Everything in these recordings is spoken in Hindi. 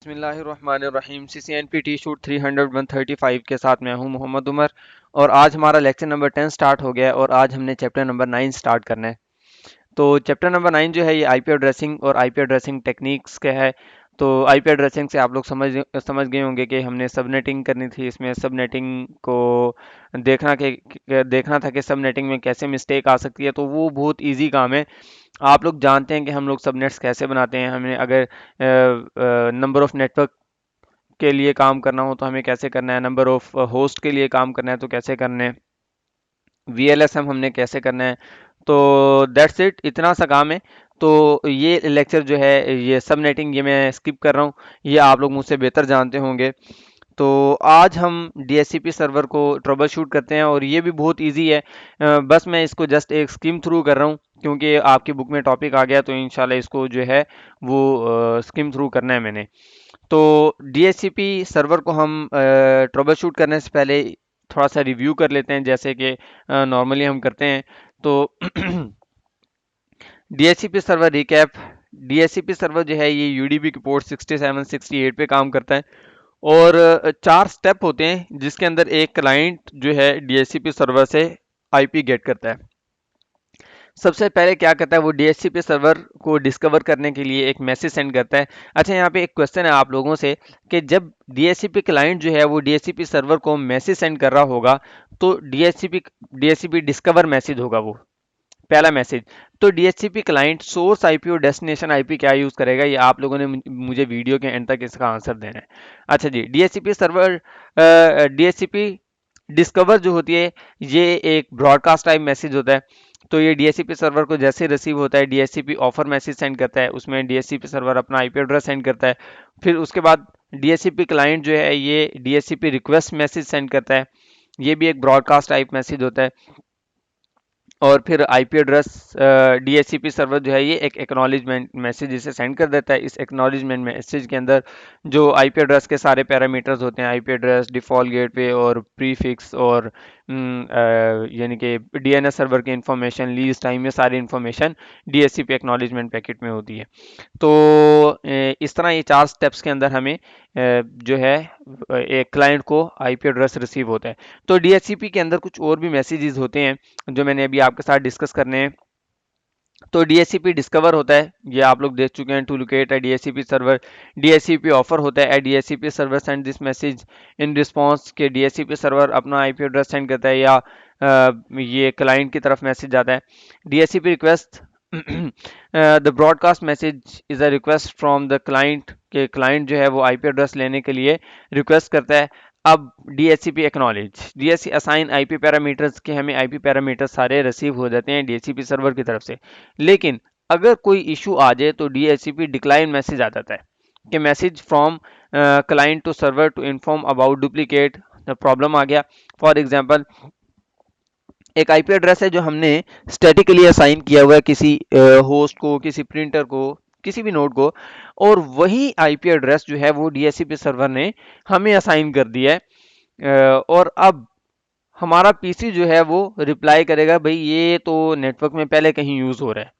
बिस्मिल्लाहिर्रहमानिर्रहीम। CCNP शूट 300 के साथ मैं हूं मोहम्मद उमर और आज हमारा लेक्चर नंबर 10 स्टार्ट हो गया है और आज हमने चैप्टर नंबर 9 स्टार्ट करना है। तो चैप्टर नंबर 9 जो है ये आईपी एड्रेसिंग और आईपी एड्रेसिंग टेक्निक्स का है। तो आईपी एड्रेसिंग से आप लोग समझ गए होंगे कि हमने सबनेटिंग करनी थी। इसमें सबनेटिंग को देखना था कि सबनेटिंग में कैसे मिस्टेक आ सकती है। तो वो बहुत इजी काम है। आप लोग जानते हैं कि हम लोग सबनेट्स कैसे बनाते हैं। हमें अगर नंबर ऑफ नेटवर्क के लिए काम करना हो तो हमें कैसे करना है, नंबर ऑफ होस्ट के लिए काम करना है तो कैसे करना है, वीएलएसएम हमने कैसे करना है। तो दैट्स इट, इतना सा काम है। तो ये लेक्चर जो है ये सब नेटिंग ये मैं स्किप कर रहा हूँ, ये आप लोग मुझसे बेहतर जानते होंगे। तो आज हम डीएचसीपी सर्वर को ट्रबल शूट करते हैं और ये भी बहुत इजी है। बस मैं इसको जस्ट एक स्किम थ्रू कर रहा हूँ क्योंकि आपकी बुक में टॉपिक आ गया, तो इंशाल्लाह इसको जो है वो स्किम थ्रू करना है मैंने। तो डीएचसीपी सर्वर को हम ट्रबल शूट करने से पहले थोड़ा सा रिव्यू कर लेते हैं जैसे कि नॉर्मली हम करते हैं। तो DHCP server recap. DHCP server जो है ये यूडीपी की पोर्ट 67 68 पे काम करता है और चार स्टेप होते हैं जिसके अंदर एक क्लाइंट जो है डीएचसीपी सर्वर से आईपी गेट करता है। सबसे पहले क्या करता है वो डीएचसीपी सर्वर को डिस्कवर करने के लिए एक मैसेज सेंड करता है। अच्छा, यहाँ पे एक क्वेश्चन है आप लोगों से कि जब डीएचसीपी क्लाइंट जो है वो डीएचसीपी सर्वर को मैसेज सेंड कर रहा होगा तो डीएचसीपी डिस्कवर मैसेज होगा वो पहला मैसेज। तो डीएचसीपी क्लाइंट सोर्स आईपी और डेस्टिनेशन आईपी क्या यूज करेगा, ये आप लोगों ने मुझे वीडियो के एंड तक इसका आंसर देना है। अच्छा जी, डीएचसीपी डिस्कवर जो होती है ये एक ब्रॉडकास्ट टाइप मैसेज होता है। तो ये डीएचसीपी सर्वर को जैसे रिसीव होता है डीएचसीपी ऑफर मैसेज सेंड करता है, उसमें डीएचसीपी सर्वर अपना आईपी एड्रेस सेंड करता है। फिर उसके बाद डीएचसीपी क्लाइंट जो है ये डीएचसीपी रिक्वेस्ट मैसेज सेंड करता है, ये भी एक ब्रॉडकास्ट टाइप मैसेज होता है। और फिर आईपी एड्रेस डीएचसीपी सर्वर जो है ये एक एक्नॉलेजमेंट मैसेज इसे सेंड कर देता है। इस एक्नॉलेजमेंट मैसेज के अंदर जो आईपी एड्रेस के सारे पैरामीटर्स होते हैं, आईपी एड्रेस, डिफ़ॉल्ट गेटवे और प्रीफिक्स और यानी कि डीएनएस सर्वर की इंफॉर्मेशन, लीज टाइम, ये सारी इंफॉर्मेशन डीएचसीपी एक्नॉलेजमेंट पैकेट में होती है। तो इस तरह ये चार स्टेप्स के अंदर हमें जो है एक क्लाइंट को आईपी एड्रेस रिसीव होता है। तो डीएचसीपी के अंदर कुछ और भी मैसेजेस होते हैं जो मैंने अभी आपके साथ डिस्कस करने हैं। तो डीएचसीपी डिस्कवर होता है, ये आप लोग देख चुके हैं, टू लोकेट है डीएचसीपी सर्वर। डीएचसीपी ऑफर होता है, DHCP server send this message in response के डीएचसीपी सर्वर अपना आईपी एड्रेस सेंड करता है या ये क्लाइंट की तरफ मैसेज जाता है। DHCP request the broadcast message is a request from the client के क्लाइंट जो है वो आईपी एड्रेस लेने के लिए रिक्वेस्ट करता है। अब DHCP acknowledge, DHC assign IP parameters के हमें आईपी पैरामीटर्स सारे रिसीव हो जाते हैं डीएचसीपी सर्वर की तरफ से। लेकिन अगर कोई इशू आ जाए तो डीएचसीपी डिक्लाइन मैसेज आ जाता है कि message from client to server to inform about duplicate problem आ गया। फॉर एग्जांपल, एक आईपी एड्रेस है जो हमने स्टैटिकली असाइन किया हुआ है किसी होस्ट को, किसी प्रिंटर को, किसी भी नोड को, और वही आईपी एड्रेस जो है वो डीएचसीपी सर्वर ने हमें असाइन कर दिया है। और अब हमारा पीसी जो है वो रिप्लाई करेगा भाई ये तो नेटवर्क में पहले कहीं यूज हो रहा है।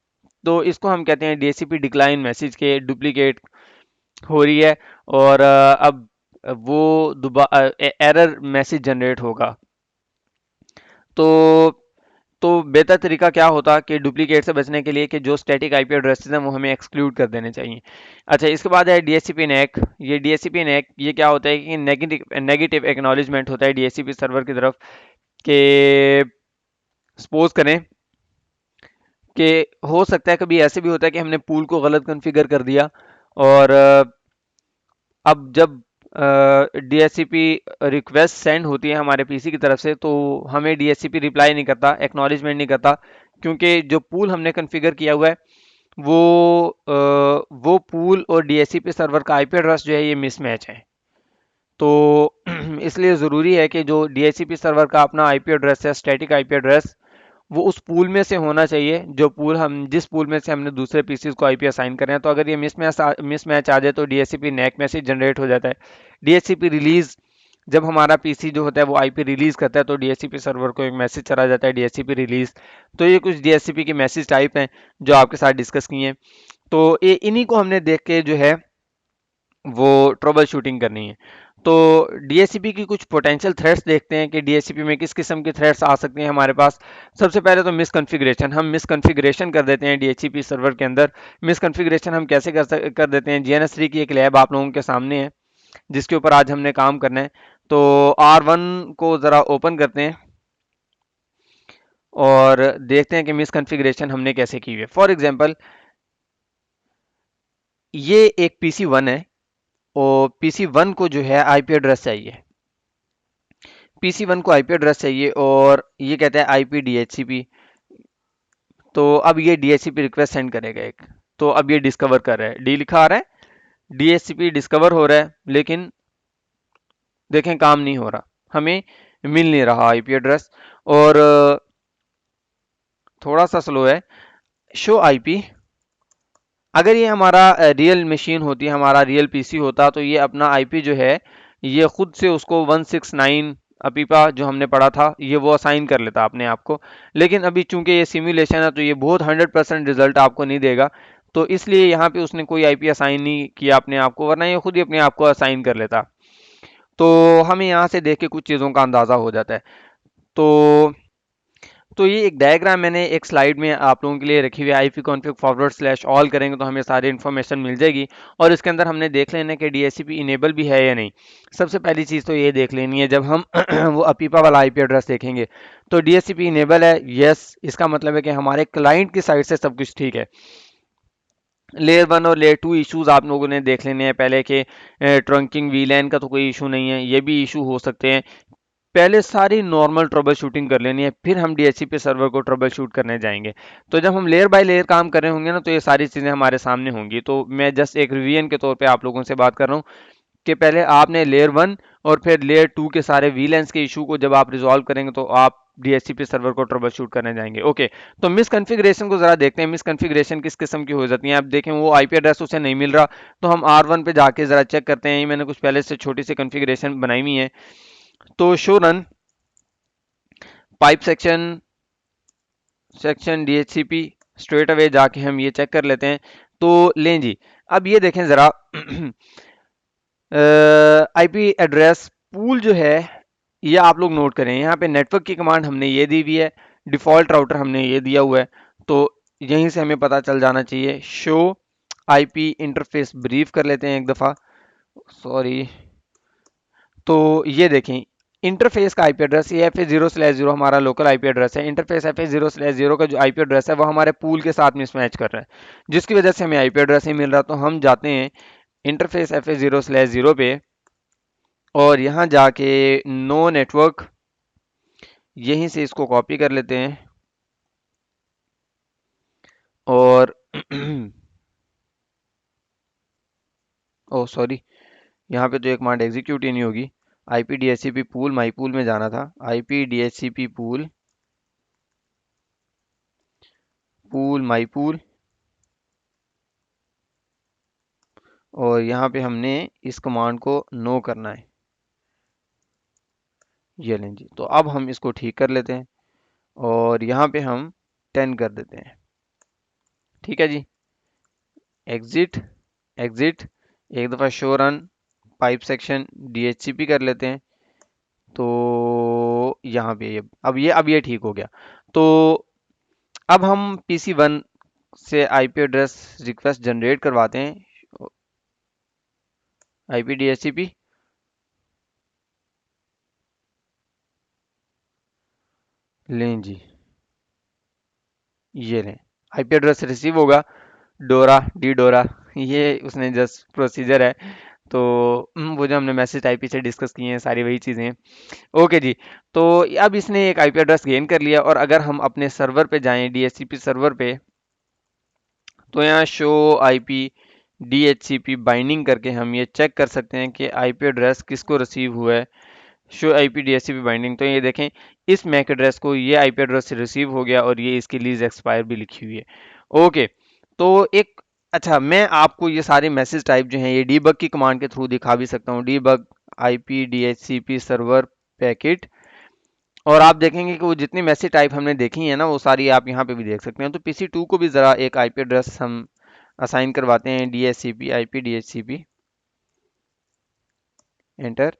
तो इसको हम कहते हैं डीएचसीपी डिक्लाइन मैसेज के डुप्लीकेट हो रही है और अब वो दोबारा एरर मैसेज जनरेट होगा। तो तो बेहतर तरीका क्या होता कि डुप्लीकेट से बचने के लिए कि जो स्टैटिक आईपी एड्रेसेस हैं वो हमें एक्सक्लूड कर देने चाहिए। अच्छा, इसके बाद है डीएचसीपी नैक। ये डीएचसीपी नैक ये क्या होता है कि नेगेटिव एक्नॉलेजमेंट होता है डीएचसीपी सर्वर की तरफ कि सपोज करें कि हो सकता है कभी ऐसे भी होता है कि हमने पूल को गलत कॉन्फ़िगर कर दिया और अब जब डीएचसीपी रिक्वेस्ट सेंड होती है हमारे पीसी की तरफ से तो हमें डीएचसीपी रिप्लाई नहीं करता, एक्नॉलेजमेंट नहीं करता, क्योंकि जो पूल हमने कॉन्फ़िगर किया हुआ है वो पूल और डीएचसीपी सर्वर का आईपी एड्रेस जो है ये मिसमैच है। तो इसलिए ज़रूरी है कि जो डीएचसीपी सर्वर का अपना आईपी एड्रेस है, स्टैटिक आईपी एड्रेस, वो उस पूल में से होना चाहिए जो पूल हम जिस पूल में से हमने दूसरे पीसीज को आईपी असाइन कर रहे हैं। तो अगर ये मिसमैच आ जाए तो डीएचसीपी नैक मैसेज जनरेट हो जाता है। डीएचसीपी रिलीज, जब हमारा पीसी जो होता है वो आईपी रिलीज करता है तो डीएचसीपी सर्वर को एक मैसेज चला जाता है डीएचसीपी रिलीज। तो ये कुछ डीएचसीपी के मैसेज टाइप हैं जो आपके साथ डिस्कस किए हैं। तो ये इन्हीं को हमने देख के जो है वो ट्रबल शूटिंग करनी है। तो डीएचसीपी की कुछ पोटेंशियल थ्रेट्स देखते हैं कि डीएचसीपी में किस किस्म की थ्रेट्स आ सकती हैं हमारे पास। सबसे पहले तो मिसकॉन्फ़िगरेशन, हम मिसकॉन्फ़िगरेशन कर देते हैं डीएचसीपी सर्वर के अंदर। मिसकॉन्फ़िगरेशन हम कैसे कर देते हैं? जीएनएस3 की एक लैब आप लोगों के सामने है जिसके ऊपर आज हमने काम करना है। तो R1 को ज़रा ओपन करते हैं और देखते हैं कि मिसकॉन्फ़िगरेशन हमने कैसे की हुई है। फॉर एग्जांपल ये एक PC1 है और PC1 को जो है आईपी एड्रेस चाहिए, PC1 को आईपी एड्रेस चाहिए और ये कहता है आईपी डीएचसीपी। तो अब ये डीएचसीपी रिक्वेस्ट सेंड करेगा एक। तो अब ये डिस्कवर कर रहा है, डी लिखा आ रहा है, डीएचसीपी डिस्कवर हो रहा है, लेकिन देखें काम नहीं हो रहा, हमें मिल नहीं रहा आईपी एड्रेस। और थोड़ा सा स्लो है। शो आईपी, अगर ये हमारा रियल मशीन होती, हमारा रियल पीसी होता, तो ये अपना आईपी जो है ये खुद से उसको 169 अपीपा जो हमने पढ़ा था ये वो असाइन कर लेता अपने आप को। लेकिन अभी चूंकि ये सिमुलेशन है तो ये बहुत 100% रिजल्ट आपको नहीं देगा। तो इसलिए यहाँ पे उसने कोई आईपी असाइन नहीं किया अपने आप को, वरना ये खुद ही अपने आप को असाइन कर लेता। तो हमें यहाँ से देख के कुछ चीज़ों का अंदाज़ा हो जाता है। तो ये एक डायग्राम मैंने एक स्लाइड में आप लोगों के लिए रखी हुई है। IP config forward slash all करेंगे तो हमें सारी इन्फॉर्मेशन मिल जाएगी और इसके अंदर हमने देख लेना कि डीएचसीपी इनेबल भी है या नहीं। सबसे पहली चीज़ तो ये देख लेनी है, जब हम वो अपीपा वाला आईपी एड्रेस देखेंगे तो डीएचसीपी इनेबल है, यस, इसका मतलब है कि हमारे क्लाइंट की साइड से सब कुछ ठीक है। लेयर 1 और लेयर 2 इश्यूज आप लोगों ने देख लेने हैं पहले के। ट्रंकिंग वीलैन का तो कोई इशू नहीं है, ये भी इशू हो सकते हैं। पहले सारी नॉर्मल ट्रबल शूटिंग कर लेनी है, फिर हम डीएचसीपी सर्वर को ट्रबल शूट करने जाएंगे। तो जब हम लेयर बाय लेयर काम कर रहे होंगे ना तो ये सारी चीज़ें हमारे सामने होंगी। तो मैं जस्ट एक रिवीजन के तौर पे आप लोगों से बात कर रहा हूँ कि पहले आपने लेयर 1 और फिर लेयर 2 के सारे वीलेंस के इशू को जब आप रिजॉल्व करेंगे तो आप डीएचसीपी सर्वर को ट्रबल शूट करने जाएंगे। ओके, तो मिस कन्फिग्रेशन को जरा देखते हैं, मिस कन्फिग्रेशन किस किस्म की हो जाती है। आप देखें वो आईपी एड्रेस उसे नहीं मिल रहा, तो हम R1 पे जाके जरा चेक करते हैं। मैंने कुछ पहले से छोटी सी कन्फिग्रेशन बनाई हुई है। तो show run pipe section DHCP straight away जाके हम ये चेक कर लेते हैं। तो लें जी, अब ये देखें ज़रा आईपी एड्रेस पूल जो है ये आप लोग नोट करें। यहाँ पे नेटवर्क की कमांड हमने ये दी हुई है, डिफ़ॉल्ट राउटर हमने ये दिया हुआ है। तो यहीं से हमें पता चल जाना चाहिए। शो आईपी इंटरफेस ब्रीफ कर लेते हैं एक दफ़ा, सॉरी। तो ये देखें इंटरफेस का आईपी एड्रेस ये FA0/0 हमारा लोकल आईपी एड्रेस है। इंटरफेस FA0/0 का जो आईपी एड्रेस है वो हमारे पूल के साथ मिसमैच कर रहा है, जिसकी वजह से हमें आईपी एड्रेस नहीं मिल रहा। तो हम जाते हैं इंटरफेस FA0/0 पे और यहाँ जाके नो नेटवर्क, यहीं से इसको कॉपी कर लेते हैं और ओ सॉरी, यहाँ पे तो एक कमांड एग्जीक्यूट ही नहीं होगी। आईपी डीएचसीपी पूल माई पूल में जाना था, आईपी डीएचसीपी पूल पूल माई पूल, और यहाँ पे हमने इस कमांड को नो करना है। ये लें जी, तो अब हम इसको ठीक कर लेते हैं और यहाँ पे हम 10 कर देते हैं। ठीक है जी, एग्जिट एग्जिट, एक दफ़ा show run pipe section DHCP कर लेते हैं। तो यहाँ पे अब ये ठीक हो गया। तो अब हम PC1 से आईपी एड्रेस रिक्वेस्ट जनरेट करवाते हैं, आईपी डीएचसीपी। लें जी, ये लें, आईपी एड्रेस रिसीव होगा, डोरा डी डोरा, ये उसने जस्ट प्रोसीजर है। तो वो जो हमने मैसेज आईपी से डिस्कस किए हैं सारी वही चीज़ें हैं। ओके जी, तो अब इसने एक आईपी एड्रेस गेन कर लिया और अगर हम अपने सर्वर पे जाएं डीएचसीपी सर्वर पे, तो यहाँ शो आईपी डीएचसीपी बाइंडिंग करके हम ये चेक कर सकते हैं कि आईपी एड्रेस किसको रिसीव हुआ है। शो आईपी डीएचसीपी बाइंडिंग, तो ये देखें इस मैक एड्रेस को ये आईपी एड्रेस से रिसीव हो गया और ये इसकी लीज एक्सपायर भी लिखी हुई है। ओके, तो एक, अच्छा मैं आपको ये सारे मैसेज टाइप जो हैं ये डीबग की कमांड के थ्रू दिखा भी सकता हूँ। Debug IP DHCP server packet, और आप देखेंगे कि वो जितनी मैसेज टाइप हमने देखी है ना वो सारी आप यहाँ पे भी देख सकते हैं। तो PC2 को भी ज़रा एक आईपी एड्रेस हम असाइन करवाते हैं, DHCP IP DHCP। एंटर।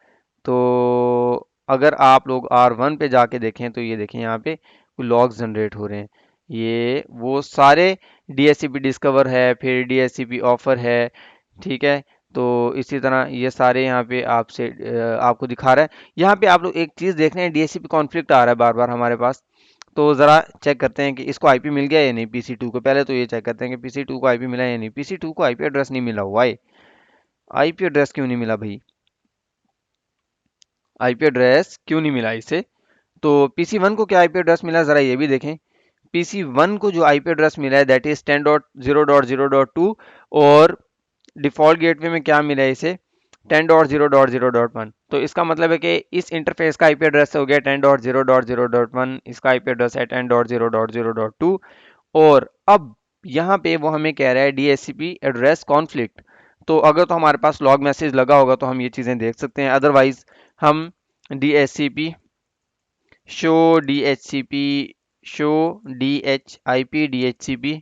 तो अगर आप लोग R1 पे जाके देखें तो ये देखें यहाँ पे लॉग्स जनरेट हो रहे हैं। ये वो सारे DHCP डिस्कवर है, फिर DHCP ऑफर है, ठीक है। तो इसी तरह ये सारे यहाँ पे आपसे आपको दिखा रहा है। यहाँ पे आप लोग एक चीज़ देख रहे हैं, DHCP कॉन्फ्लिक्ट आ रहा है बार बार हमारे पास। तो ज़रा चेक करते हैं कि इसको आईपी मिल गया या नहीं PC2 को। पहले तो ये चेक करते हैं कि PC2 को आईपी मिला या नहीं। PC2 को आईपी एड्रेस नहीं मिला हुआ है। आईपी एड्रेस क्यों नहीं मिला भाई? आईपी एड्रेस क्यों नहीं मिला इसे? तो PC1 को क्या आईपी एड्रेस मिला, ज़रा ये भी देखें। PC1 को जो आईपी एड्रेस मिला है दैट इज 10.0.0.2, और डिफ़ॉल्ट गेटवे में क्या मिला है इसे? 10.0.0.1। तो इसका मतलब है कि इस इंटरफेस का आईपी एड्रेस हो गया 10.0.0.1, इसका आईपी एड्रेस है 10.0.0.2। और अब यहाँ पे वो हमें कह रहा है DHCP एड्रेस कॉन्फ्लिक्ट। तो अगर तो हमारे पास लॉग मैसेज लगा होगा तो हम ये चीज़ें देख सकते हैं, अदरवाइज हम DHCP show DHCP show DHIP DHCP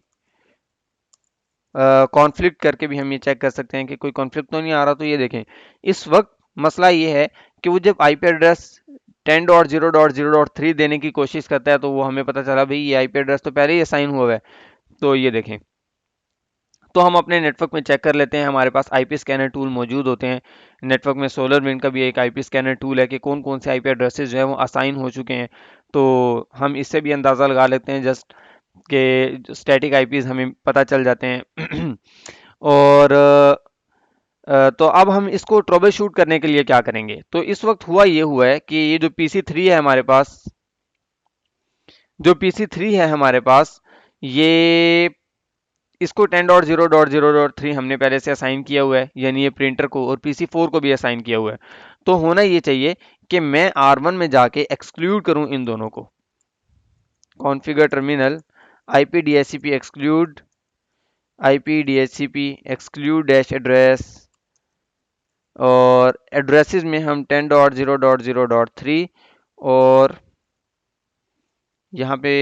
conflict करके भी हम ये चेक कर सकते हैं कि कोई कॉन्फ्लिक्ट तो नहीं आ रहा। तो ये देखें, इस वक्त मसला ये है कि वो जब आईपी एड्रेस 10.0.0.3 देने की कोशिश करता है तो वो हमें पता चला भाई ये आईपी एड्रेस तो पहले ही असाइन हुआ है। तो ये देखें, तो हम अपने नेटवर्क में चेक कर लेते हैं। हमारे पास आईपी स्कैनर टूल मौजूद होते हैं नेटवर्क में। सोलर विंड का भी एक आईपी स्कैनर टूल है कि कौन कौन से आईपी एड्रेसेस जो है वो असाइन हो चुके हैं। तो हम इससे भी अंदाज़ा लगा लेते हैं जस्ट के स्टैटिक आईपीज हमें पता चल जाते हैं। और तो अब हम इसको ट्रबल शूट करने के लिए क्या करेंगे? तो इस वक्त हुआ है कि ये जो PC3 है हमारे पास, जो PC3 है हमारे पास, ये इसको 10.0.0.3 हमने पहले से असाइन किया हुआ है, यानी ये प्रिंटर को, और PC4 को भी असाइन किया हुआ है। तो होना ये चाहिए कि मैं R1 में जाके एक्सक्लूड करूं इन दोनों को। Configure terminal IP DHCP exclude, IP DHCP exclude dash address, और एड्रेसेस में हम 10.0.0.3 और यहाँ पे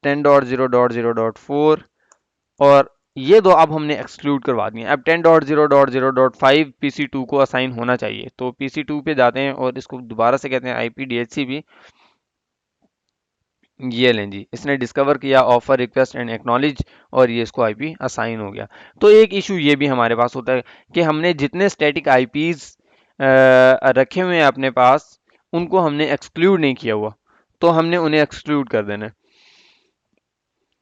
10.0.0.4, और ये दो अब हमने एक्सक्लूड करवा दिए। अब 10.0.0.5 PC2 को असाइन होना चाहिए। तो PC2 पे जाते हैं और इसको दोबारा से कहते हैं IP DHCP। ये लें जी, इसने डिस्कवर किया ऑफर रिक्वेस्ट एंड एक्नॉलेज, और ये इसको आईपी असाइन हो गया। तो एक इशू ये भी हमारे पास होता है कि हमने जितने स्टैटिक आईपीज रखे हुए हैं अपने पास, उनको हमने एक्सक्लूड नहीं किया हुआ, तो हमने उन्हें एक्सक्लूड कर देना है।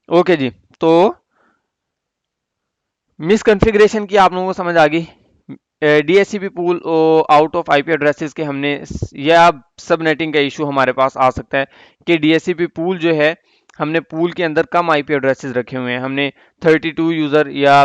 ओके जी, तो मिसकंफिग्रेशन की आप लोगों को समझ आ गई। DHCP pool out of IP addresses के हमने, या सब नेटिंग का इशू हमारे पास आ सकता है कि DHCP पूल जो है, हमने पूल के अंदर कम आईपी एड्रेसेस रखे हुए हैं। हमने 32 यूज़र या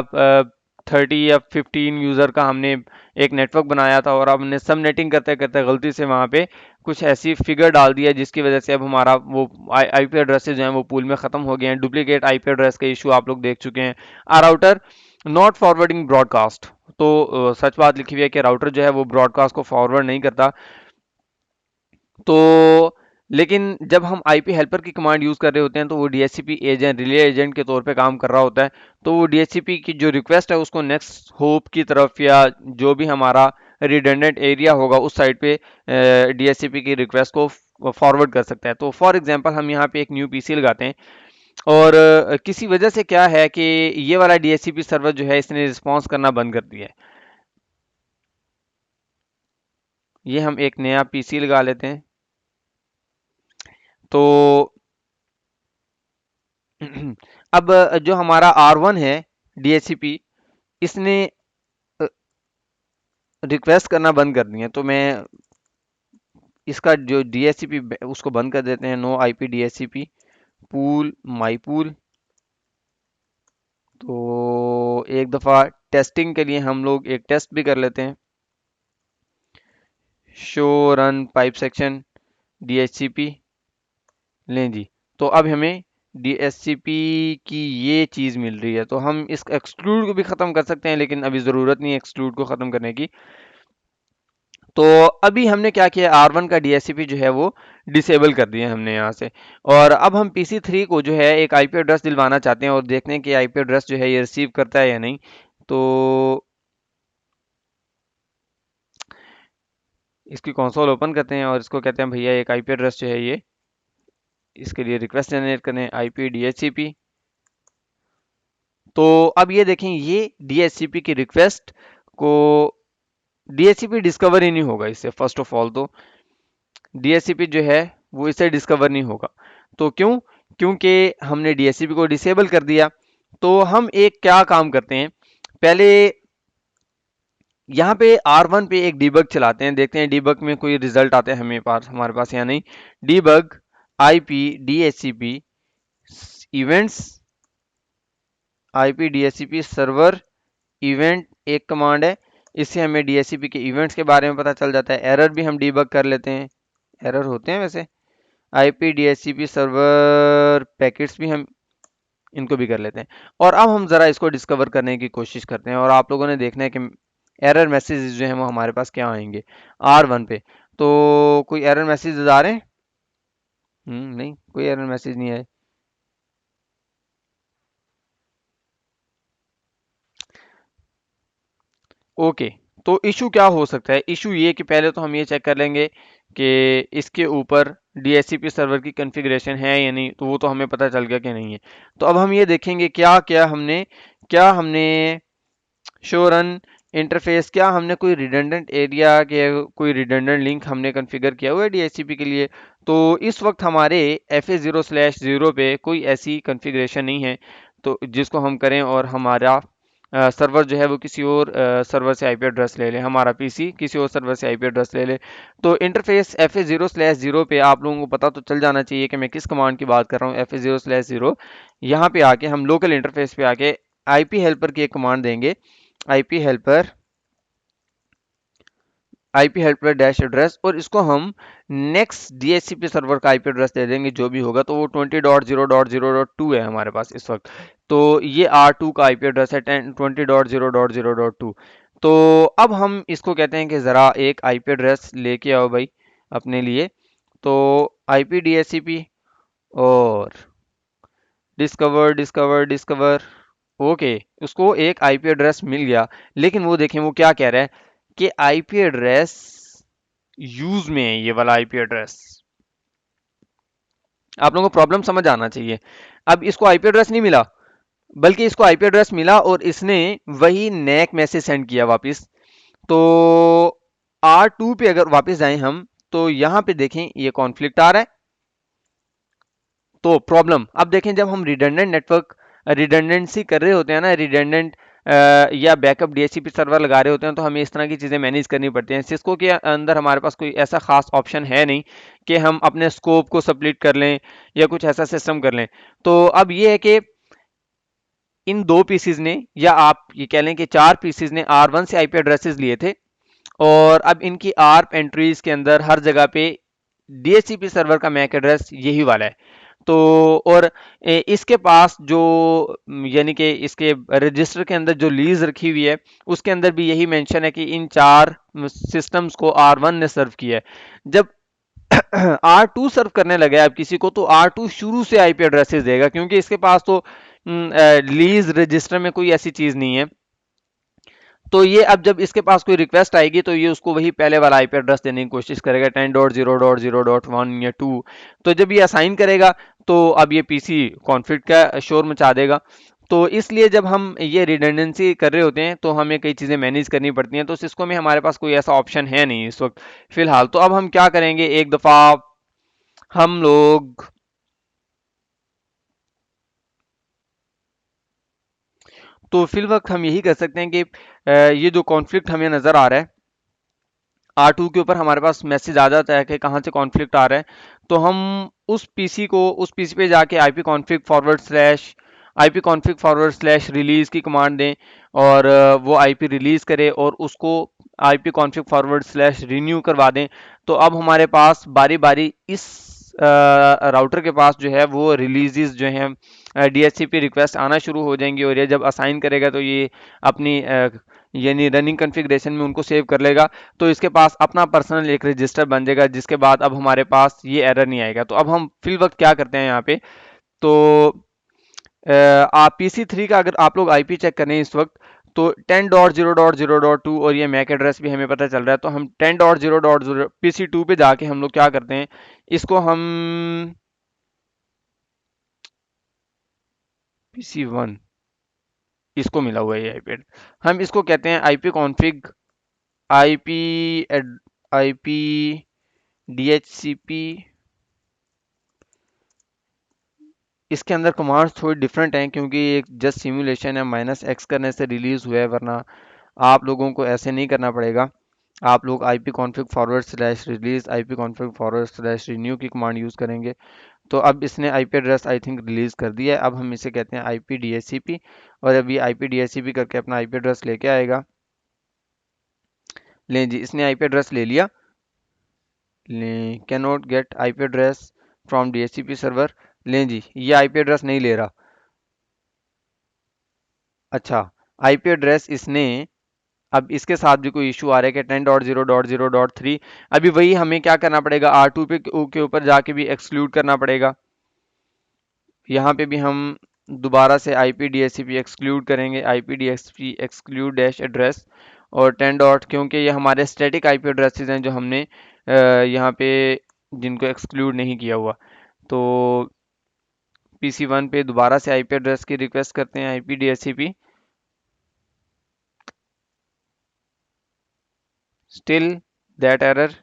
30 या 15 यूज़र का हमने एक नेटवर्क बनाया था, और अब हमने सब नेटिंग करते करते गलती से वहाँ पे कुछ ऐसी फिगर डाल दिया जिसकी वजह से अब हमारा वो आईपी एड्रेसेस जो हैं वो पूल में ख़त्म हो गए हैं। डुप्लीकेट आईपी एड्रेस का इशू आप लोग देख चुके हैं। आ राउटर नॉट फॉरवर्डिंग ब्रॉडकास्ट, तो सच बात लिखी हुई है कि राउटर जो है वो ब्रॉडकास्ट को फॉरवर्ड नहीं करता। तो लेकिन जब हम आईपी हेल्पर की कमांड यूज़ कर रहे होते हैं तो वो DHCP एजेंट, रिले एजेंट के तौर पे काम कर रहा होता है। तो वो DHCP की जो रिक्वेस्ट है उसको नेक्स्ट होप की तरफ, या जो भी हमारा रिडंडेंट एरिया होगा उस साइड पे DHCP की रिक्वेस्ट को फॉरवर्ड कर सकता है। तो फॉर एग्जांपल हम यहाँ पे एक न्यू PC लगाते हैं, और किसी वजह से क्या है कि ये वाला DHCP सर्वर जो है इसने रिस्पॉन्स करना बंद कर दिया है। ये हम एक नया PC लगा लेते हैं। तो अब जो हमारा R1 है DHCP, इसने रिक्वेस्ट करना बंद कर दिया। तो मैं इसका जो DHCP उसको बंद कर देते हैं। नो IP DHCP पूल माई पूल। तो एक दफ़ा टेस्टिंग के लिए हम लोग एक टेस्ट भी कर लेते हैं। Show run pipe section DHCP, लें जी। तो अब हमें DHCP की ये चीज़ मिल रही है। तो हम इस एक्सक्लूड को भी ख़त्म कर सकते हैं, लेकिन अभी ज़रूरत नहीं है एक्सक्लूड को ख़त्म करने की। तो अभी हमने क्या किया, R1 का DHCP जो है वो डिसेबल कर दिया हमने यहाँ से। और अब हम PC3 को जो है एक आईपी एड्रेस दिलवाना चाहते हैं और देखते हैं कि आईपी एड्रेस जो है ये रिसीव करता है या नहीं। तो इसकी कंसोल ओपन करते हैं और इसको कहते हैं भैया एक आईपी एड्रेस जो है ये, इसके लिए रिक्वेस्ट जनरेट करें आईपी डीएचसीपी। तो अब ये देखें, ये डीएचसीपी की रिक्वेस्ट को डीएचसीपी डिस्कवर ही नहीं होगा इससे। फर्स्ट ऑफ ऑल तो डीएचसीपी जो है वो इससे डिस्कवर नहीं होगा। तो क्यों? क्योंकि हमने डीएचसीपी को डिसेबल कर दिया। तो हम एक क्या काम करते हैं, पहले यहाँ पे R1 पे एक डीबग चलाते हैं, देखते हैं डीबग में कोई रिजल्ट आते हैं हमारे पास या नहीं। Debug IP DHCP events, IP DHCP server event एक कमांड है, इससे हमें डीएचसीपी के इवेंट्स के बारे में पता चल जाता है। एरर भी हम डीबग कर लेते हैं, एरर होते हैं वैसे। आईपी डीएचसीपी सर्वर पैकेट्स भी हम इनको भी कर लेते हैं। और अब हम ज़रा इसको डिस्कवर करने की कोशिश करते हैं और आप लोगों ने देखना है कि एरर मैसेजेस जो हैं वो हमारे पास क्या आएंगे R1 पे। तो कोई एरर मैसेजेस आ रहे हैं? नहीं, कोई एरर मैसेज नहीं आए। ओके, तो इशू क्या हो सकता है? इशू ये कि पहले तो हम ये चेक कर लेंगे कि इसके ऊपर डीएचसीपी सर्वर की कॉन्फ़िगरेशन है या नहीं, तो वो तो हमें पता चल गया कि नहीं है। तो अब हम ये देखेंगे क्या हमने शो रन इंटरफेस, क्या हमने कोई रिडंडेंट एरिया के कोई रिडंडेंट लिंक हमने कॉन्फ़िगर किया हुआ है डीएचसीपी के लिए। तो इस वक्त हमारे FA0/0 पे कोई ऐसी कॉन्फ़िगरेशन नहीं है तो जिसको हम करें और हमारा सर्वर जो है वो किसी और सर्वर से आईपी एड्रेस ले ले, हमारा पीसी किसी और सर्वर से आईपी एड्रेस ले ले। तो इंटरफेस FA0/0 पे आप लोगों को पता तो चल जाना चाहिए कि मैं किस कमांड की बात कर रहा हूँ। FA0/0 यहाँ पे आके हम लोकल इंटरफेस पे आके आईपी हेल्पर की एक कमांड देंगे, आईपी हेल्पर डैश एड्रेस, और इसको हम नेक्स्ट डीएचसीपी सर्वर का आईपी एड्रेस दे देंगे जो भी होगा। तो वो 20.0.0.2 है हमारे पास इस वक्त। तो ये R2 का आईपी एड्रेस है 20.0.0.2। तो अब हम इसको कहते हैं कि ज़रा एक आईपी एड्रेस लेके आओ भाई अपने लिए। तो आईपी डीएचसीपी और डिस्कवर डिस्कवर डिस्कवर, ओके, उसको एक आईपी एड्रेस मिल गया। लेकिन वो देखें वो क्या कह रहा है कि आईपी एड्रेस यूज में है, ये वाला आईपी एड्रेस। आप लोगों को प्रॉब्लम समझ आना चाहिए। अब इसको आईपी एड्रेस नहीं मिला, बल्कि इसको आईपी एड्रेस मिला और इसने वही नेक मैसेज सेंड किया वापस। तो R2 पे अगर वापस जाएं हम, तो यहां पे देखें ये कॉन्फ्लिक्ट आ रहा है। तो प्रॉब्लम अब देखें, जब हम रिडंडेंट नेटवर्क रिडंडेंसी कर रहे होते हैं ना, रिडंडेंट या बैकअप डीएचसीपी सर्वर लगा रहे होते हैं, तो हमें इस तरह की चीज़ें मैनेज करनी पड़ती हैं। सिस्को के अंदर हमारे पास कोई ऐसा खास ऑप्शन है नहीं कि हम अपने स्कोप को स्प्लिट कर लें या कुछ ऐसा सिस्टम कर लें। तो अब ये है कि इन दो पीसीज ने, या आप ये कह लें कि चार पीसीज ने R1 से आईपी एड्रेसेस लिए थे, और अब इनकी आर्प एंट्रीज के अंदर हर जगह पे डीएचसीपी सर्वर का मैक एड्रेस यही वाला है। तो और इसके पास जो यानी कि इसके रजिस्टर के अंदर जो लीज रखी हुई है उसके अंदर भी यही मेंशन है कि इन चार सिस्टम्स को R1 ने सर्व किया है। जब R2 सर्व करने लगे अब किसी को, तो R2 शुरू से आईपी एड्रेसेस देगा, क्योंकि इसके पास तो लीज रजिस्टर में कोई ऐसी चीज नहीं है। तो ये अब जब इसके पास कोई रिक्वेस्ट आएगी तो ये उसको वही पहले वाला आईपी एड्रेस देने की कोशिश करेगा 10.0.0.1 या 2। तो जब ये असाइन करेगा तो अब ये पीसी कॉन्फ्लिक्ट का शोर मचा देगा। तो इसलिए जब हम ये रिडंडेंसी कर रहे होते हैं तो हमें कई चीज़ें मैनेज करनी पड़ती हैं। तो सिस्को में हमारे पास कोई ऐसा ऑप्शन है नहीं इस वक्त फिलहाल। तो अब हम क्या करेंगे, एक दफ़ा हम लोग तो फिल वक्त हम यही कर सकते हैं कि ये जो कॉन्फ्लिक्ट हमें नज़र आ रहा है R2 के ऊपर, हमारे पास मैसेज आ जाता है कि कहाँ से कॉन्फ्लिक्ट आ रहा है। तो हम उस पीसी पे जाके IP config/रिलीज की कमांड दें और वो IP रिलीज करे और उसको IP config/renew करवा दें। तो अब हमारे पास बारी बारी इस राउटर के पास जो है वो रिलीजेस जो हैं DHCP रिक्वेस्ट आना शुरू हो जाएंगी, और ये जब असाइन करेगा तो ये अपनी यानी रनिंग कॉन्फ़िगरेशन में उनको सेव कर लेगा। तो इसके पास अपना पर्सनल एक रजिस्टर बन जाएगा, जिसके बाद अब हमारे पास ये एरर नहीं आएगा। तो अब हम फिल वक्त क्या करते हैं यहाँ पे, तो आप PC3 का अगर आप लोग IP चेक करें इस वक्त, तो 10.0.0.2 और ये मैक एड्रेस भी हमें पता चल रहा है, तो हम 10.0.0 PC2 पे जाके हम लोग क्या करते हैं, इसको हम PC1 इसको मिला हुआ है ये आईपी, हम इसको कहते हैं IP config, IP IP DHCP. इसके अंदर कमांड्स थोड़ी डिफरेंट हैं क्योंकि एक जस्ट सिमुलेशन है, -x करने से रिलीज हुआ है, वरना आप लोगों को ऐसे नहीं करना पड़ेगा। आप लोग IP config forward slash release IP config forward slash renew की कमांड यूज़ करेंगे। तो अब इसने IP address I think release कर दिया है, अब हम इसे कहते हैं आईपी डीएचसीपी, और अभी आईपी डीएचसीपी करके अपना आईपी एड्रेस लेके आएगा। लें जी, इसने आईपी एड्रेस ले लिया, can not gate IP address from DHCP server. लें जी, ये आईपी एड्रेस नहीं ले रहा। अच्छा, आईपी एड्रेस इसने, अब इसके साथ भी कोई इशू आ रहा है कि 10.0.0.3, अभी वही हमें क्या करना पड़ेगा, R2 पे के ऊपर जाके भी एक्सक्लूड करना पड़ेगा। यहाँ पे भी हम दोबारा से आईपी डीएचसीपी एक्सक्लूड करेंगे, IP DHCP exclude dash address, और 10 डॉट, क्योंकि ये हमारे स्टैटिक आईपी एड्रेसेस हैं जो हमने यहाँ पे जिनको एक्सक्लूड नहीं किया हुआ। तो PC1 पे दोबारा से आईपी एड्रेस की रिक्वेस्ट करते हैं, IP DHCP, still that error.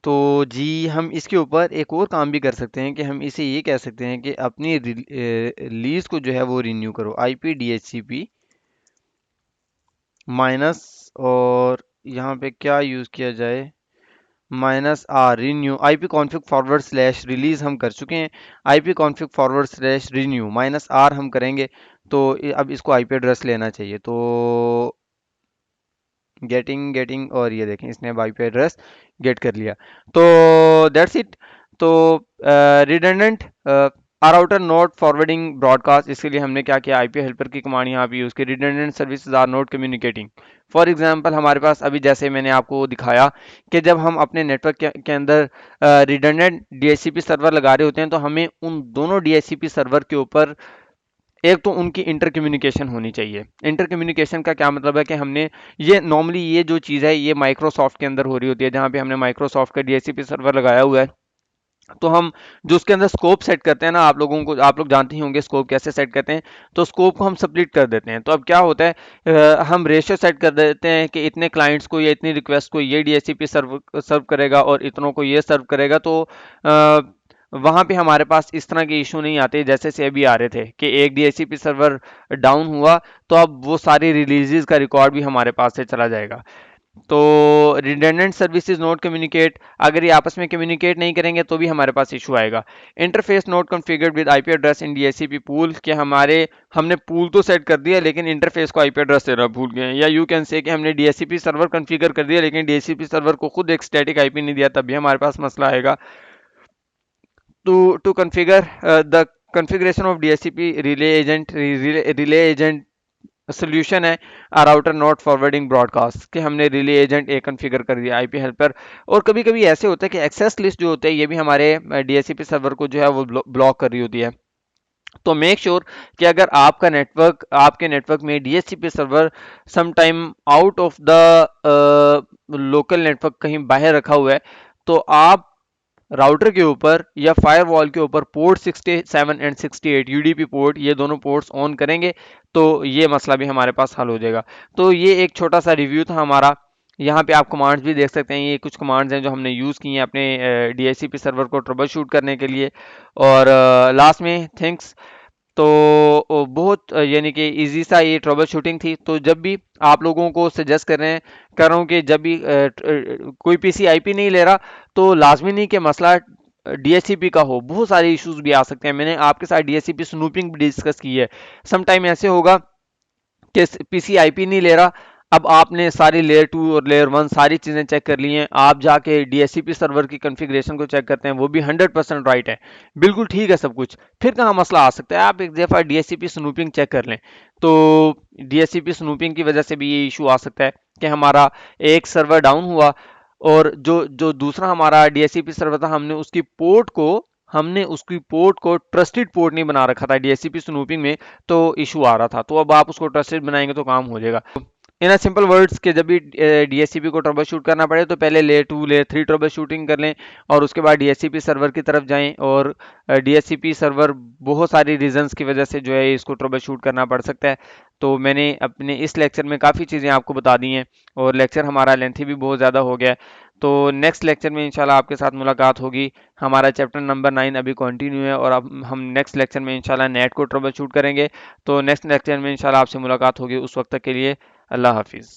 तो जी, हम इसके ऊपर एक और काम भी कर सकते हैं कि हम इसे ये कह सकते हैं कि अपनी लीज को जो है वो रिन्यू करो, आईपी डीएचसीपी माइनस, और यहाँ पे क्या यूज़ किया जाए, -r renew IP config forward slash release हम कर चुके हैं, IP config forward slash renew -r हम करेंगे। तो अब इसको आईपी एड्रेस लेना चाहिए, तो गेटिंग गेटिंग, और ये देखें इसने अब आईपी एड्रेस गेट कर लिया। तो दैट्स इट। तो redundant or router not forwarding broadcast, इसके लिए हमने क्या किया, आईपी हेल्पर की कमांड यहाँ पे यूज़ की, redundant services are not communicating. For example हमारे पास अभी जैसे मैंने आपको दिखाया कि जब हम अपने नेटवर्क के अंदर रिडंडेंट डीएचसीपी सर्वर लगा रहे होते हैं, तो हमें उन दोनों डीएचसीपी सर्वर के ऊपर एक तो उनकी इंटर कम्युनिकेशन होनी चाहिए। इंटर कम्युनिकेशन का क्या मतलब है कि हमने ये नॉर्मली ये जो चीज़ है ये माइक्रोसॉफ्ट के अंदर हो रही होती है, जहाँ पे हमने माइक्रोसॉफ्ट का डीएचसीपी सर्वर लगाया हुआ है। तो हम जो उसके अंदर स्कोप सेट करते हैं ना, आप लोगों को, आप लोग जानते ही होंगे स्कोप कैसे सेट करते हैं। तो स्कोप को हम स्प्लिट कर देते हैं, तो अब क्या होता है, हम रेशियो सेट कर देते हैं कि इतने क्लाइंट्स को या इतनी रिक्वेस्ट को ये डीएचसीपी सर्व सर्व करेगा और इतनों को ये सर्व करेगा। तो वहाँ पे हमारे पास इस तरह के इशू नहीं आते जैसे से अभी आ रहे थे कि एक डीएचसीपी सर्वर डाउन हुआ तो अब वो सारी रिलीजेस का रिकॉर्ड भी हमारे पास से चला जाएगा। तो रिडंडेंट सर्विसेज नोट कम्युनिकेट, अगर ये आपस में कम्युनिकेट नहीं करेंगे तो भी हमारे पास इशू आएगा। Interface note configured with IP address in DHCP pool, कि हमने पूल तो सेट कर दिया लेकिन इंटरफेस को आईपी एड्रेस देना भूल गए हैं, या यू कैन से कि हमने डीएचसीपी सर्वर कॉन्फ़िगर कर दिया लेकिन डीएचसीपी सर्वर को खुद एक स्टैटिक आईपी नहीं दिया, तब भी हमारे पास मसला आएगा। to configure the configuration of DHCP relay agent solution है राउटर नॉट फॉरवर्डिंग ब्रॉडकास्ट, कि हमने रिले एजेंट एक कॉन्फ़िगर कर दिया आईपी हेल्पर। और कभी कभी ऐसे होता है कि एक्सेस लिस्ट जो होते हैं ये भी हमारे डीएचसीपी सर्वर को जो है वो ब्लॉक कर रही होती है। तो मेक श्योर कि अगर आपके नेटवर्क में DHCP server some time out of the local network कहीं बाहर रखा हुआ है, तो आप राउटर के ऊपर या फायरवॉल के ऊपर पोर्ट 67 एंड 68 यूडीपी पोर्ट, ये दोनों पोर्ट्स ऑन करेंगे तो ये मसला भी हमारे पास हल हो जाएगा। तो ये एक छोटा सा रिव्यू था हमारा। यहाँ पे आप कमांड्स भी देख सकते हैं, ये कुछ कमांड्स हैं जो हमने यूज़ की हैं अपने डीएचसीपी सर्वर को ट्रबल शूट करने के लिए। और लास्ट में थिंक्स, तो बहुत यानी कि इजी सा ये ट्रबल शूटिंग थी। तो जब भी आप लोगों को सजेस्ट कर रहा हूँ कि जब भी कोई पीसी आईपी नहीं ले रहा, तो लाजमी नहीं कि मसला डीएचसीपी का हो, बहुत सारे इश्यूज भी आ सकते हैं। मैंने आपके साथ डीएचसीपी स्नूपिंग भी डिस्कस की है। सम टाइम ऐसे होगा कि पीसी आईपी नहीं ले रहा, अब आपने सारी लेयर 2 और लेयर 1 सारी चीज़ें चेक कर ली हैं, आप जाके डीएचसीपी सर्वर की कॉन्फ़िगरेशन को चेक करते हैं, वो भी 100% राइट है, बिल्कुल ठीक है सब कुछ, फिर कहाँ मसला आ सकता है। आप एक दफ़ा डीएचसीपी स्नूपिंग चेक कर लें, तो डीएचसीपी स्नूपिंग की वजह से भी ये इशू आ सकता है कि हमारा एक सर्वर डाउन हुआ और जो जो दूसरा हमारा डीएचसीपी सर्वर था, हमने उसकी पोर्ट को हमने उसकी पोर्ट को ट्रस्टेड पोर्ट नहीं बना रखा था डीएचसीपी स्नूपिंग में, तो इशू आ रहा था। तो अब आप उसको ट्रस्टेड बनाएंगे तो काम हो जाएगा। इन सिंपल वर्ड्स के जब भी डीएचसीपी को ट्रबल शूट करना पड़े तो पहले लेयर 2 लेयर 3 ट्रबल शूटिंग कर लें और उसके बाद डीएचसीपी सर्वर की तरफ जाएं। और डीएचसीपी सर्वर बहुत सारी रीजंस की वजह से जो है इसको ट्रबल शूट करना पड़ सकता है। तो मैंने अपने इस लेक्चर में काफ़ी चीज़ें आपको बता दी हैं और लेक्चर हमारा लेंथी भी बहुत ज़्यादा हो गया है। तो नेक्स्ट लेक्चर में इंशाल्लाह आपके साथ मुलाकात होगी। हमारा चैप्टर नंबर 9 अभी कंटिन्यू है और अब हम नेक्स्ट लेक्चर में इंशाल्लाह नेट को ट्रबल शूट करेंगे। तो नेक्स्ट लेक्चर में इंशाल्लाह आपसे मुलाकात होगी। उस वक्त तक के लिए अल्लाह हाफिज़।